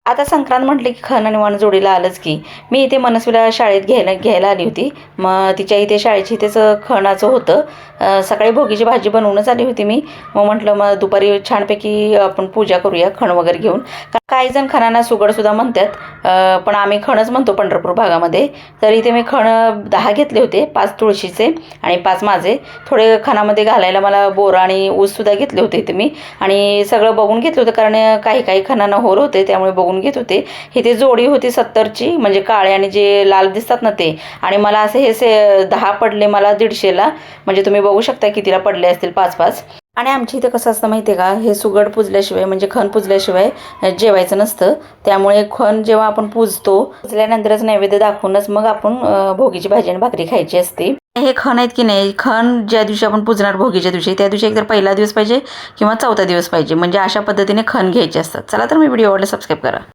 आता संक्रांत म्हटली की खण आणि वण जोडीला आलंच की. मी इथे मनस्वीला शाळेत घ्यायला आली होती. मग तिच्या इथे शाळेची इथेच खणाचं होतं. सकाळी भोगीची भाजी बनवूनच आली होती मी. मग म्हटलं मग दुपारी छानपैकी आपण पूजा करूया खण वगैरे घेऊन. काही जण खणांना सुगडसुद्धा म्हणतात, पण आम्ही खणच म्हणतो पंढरपूर भागामध्ये. तर इथे मी खण 10 घेतले होते, 5 तुळशीचे आणि 5 माझे. थोडे खणामध्ये घालायला मला बोरं आणि ऊससुद्धा घेतले होते इथे मी. आणि सगळं बघून घेतलं होतं, कारण काही खणांना होर होते, त्यामुळे बघून घेत होते. इथे जोडी होती 70ची, म्हणजे काळे आणि जे लाल दिसतात ना ते. आणि मला असे हे 10 पडले मला 150ला. म्हणजे तुम्ही बघू शकता कितीला पडले असतील, 5-5. आणि आमच्या इथे कसं असतं माहिती आहे का, हे सुगड पुजल्याशिवाय म्हणजे खण पुजल्याशिवाय जेवायचं नसतं. त्यामुळे खण जेव्हा आपण पुजल्यानंतरच नैवेद्य दाखवूनच मग आपण भोगीची भाजी आणि भाकरी खायची असते. हे खण आहेत की नाही, खण ज्या दिवशी आपण पुजणार भोगीच्या दिवशी, त्या दिवशी एकतर पहिला दिवस पाहिजे किंवा 4था दिवस पाहिजे. म्हणजे अशा पद्धतीने खण घ्यायचे असतात. चला तर मी व्हिडिओ आवडला सबस्क्राईब करा.